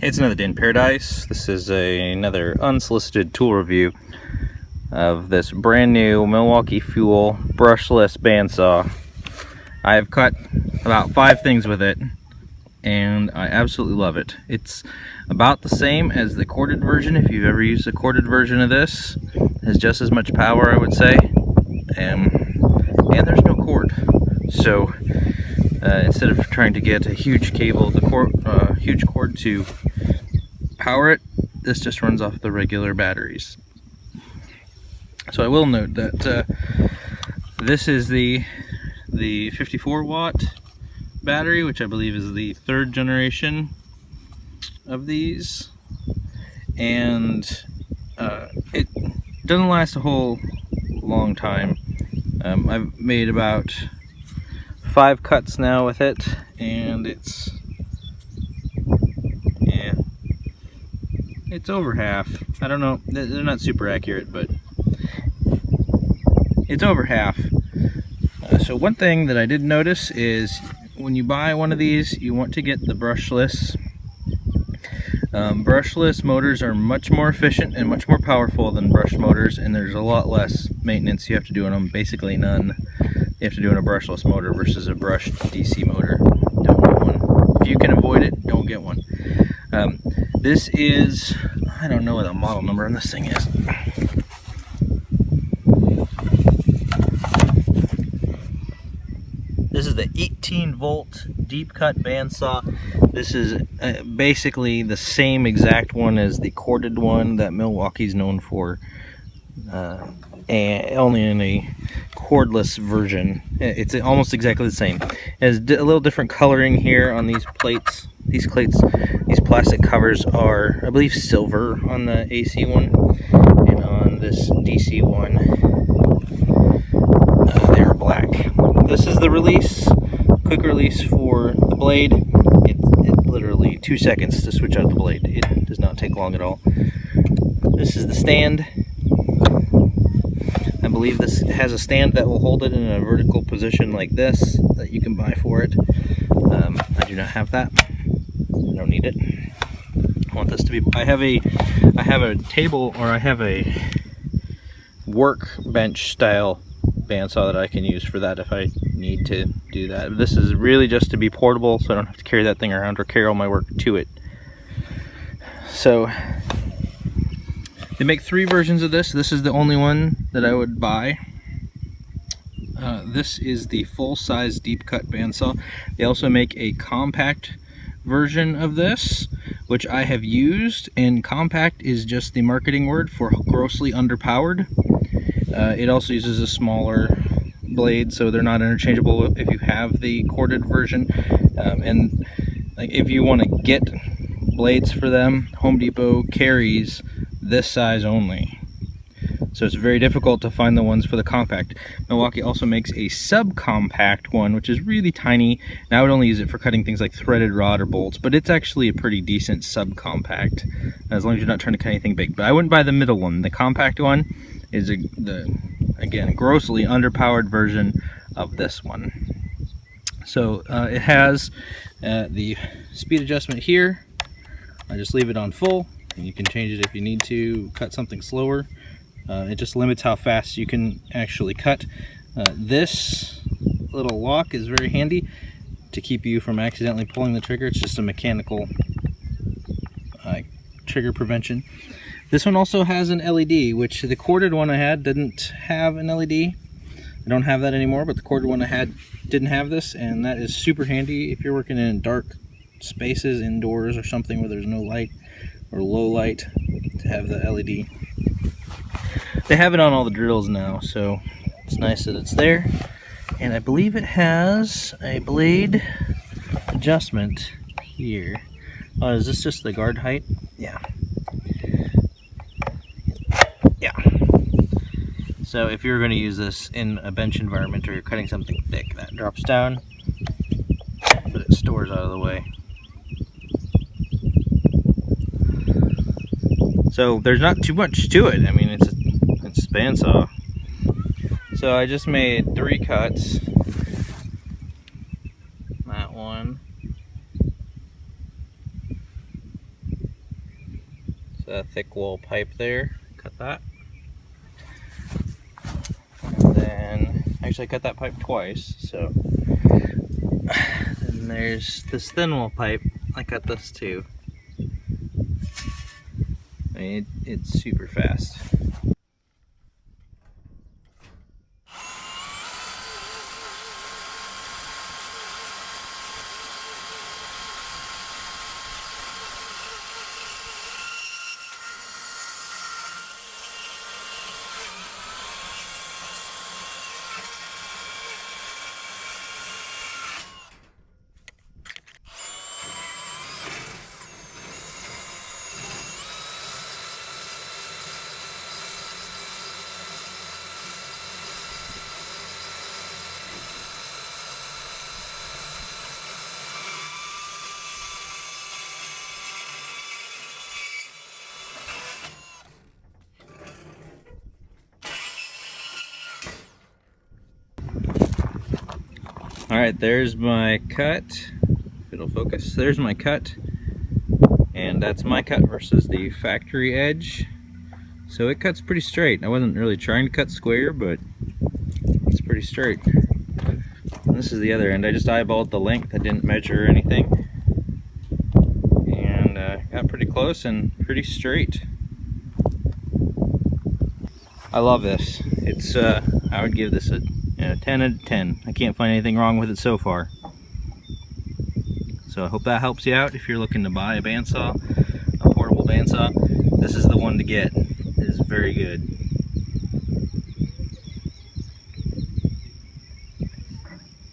It's another day in paradise. This is another unsolicited tool review of this brand new Milwaukee Fuel brushless bandsaw. I have cut about 5 things with it and I absolutely love it. It's about the same as the corded version. If you've ever used a corded version of this, it has just as much power, I would say, and there's no cord. So instead of trying to get a huge cable, huge cord to power it, this just runs off the regular batteries. So I will note that this is the 54 watt battery, which I believe is the 3rd generation of these, and it doesn't last a whole long time. I've made about 5 cuts now with it, and it's over half. I don't know, they're not super accurate, but it's over half. So one thing that I did notice is when you buy one of these, you want to get the brushless. Brushless motors are much more efficient and much more powerful than brushed motors, and there's a lot less maintenance you have to do on them, basically none. You have to do on a brushless motor versus a brushed DC motor. Don't get one. If you can avoid it, don't get one. This is, I don't know what the model number on this thing is. This is the 18 volt deep cut bandsaw. This is basically the same exact one as the corded one that Milwaukee's known for, and only in a cordless version. It's almost exactly the same. It has a little different coloring here on these plates. These plastic covers are, I believe, silver on the AC one, and on this DC one, they are black. This is the release, quick release for the blade. It's literally 2 seconds to switch out the blade. It does not take long at all. This is the stand. I believe this has a stand that will hold it in a vertical position like this that you can buy for it. I do not have that. I don't need it. I want this to be. I have a table, or I have a workbench style bandsaw that I can use for that if I need to do that. This is really just to be portable, so I don't have to carry that thing around or carry all my work to it. So they make 3 versions of this. This is the only one that I would buy. This is the full-size deep cut bandsaw. They also make a compact version of this, which I have used, and compact is just the marketing word for grossly underpowered. It also uses a smaller blade, so they're not interchangeable if you have the corded version. And like, if you want to get blades for them, Home Depot carries this size only. So it's very difficult to find the ones for the compact. Milwaukee also makes a subcompact one, which is really tiny, and I would only use it for cutting things like threaded rod or bolts, but it's actually a pretty decent subcompact, as long as you're not trying to cut anything big. But I wouldn't buy the middle one. The compact one is again, grossly underpowered version of this one. So it has the speed adjustment here. I just leave it on full, and you can change it if you need to cut something slower. It just limits how fast you can actually cut. This little lock is very handy to keep you from accidentally pulling the trigger. It's just a mechanical trigger prevention. This one also has an LED, which the corded one I had didn't have an LED. I don't have that anymore, but the corded one I had didn't have this, and that is super handy if you're working in dark spaces indoors or something where there's no light or low light, to have the LED. They have it on all the drills now, so it's nice that it's there. And I believe it has a blade adjustment here. Oh, is this just the guard height? Yeah. Yeah. So if you're going to use this in a bench environment or you're cutting something thick, that drops down, but it stores out of the way. So there's not too much to it. I mean, it's a bandsaw. So I just made 3 cuts. That one. the thick wool pipe there. Cut that. And then, actually I cut that pipe twice, so. And there's this thin wool pipe. I cut this too. I mean, it's super fast. Alright, there's my cut. If it'll focus. There's my cut. And that's my cut versus the factory edge. So it cuts pretty straight. I wasn't really trying to cut square, but it's pretty straight. And this is the other end. I just eyeballed the length. I didn't measure anything. And got pretty close and pretty straight. I love this. It's I would give this a 10 out of 10. I can't find anything wrong with it so far. So I hope that helps you out if you're looking to buy a bandsaw, a portable bandsaw. This is the one to get. It is very good.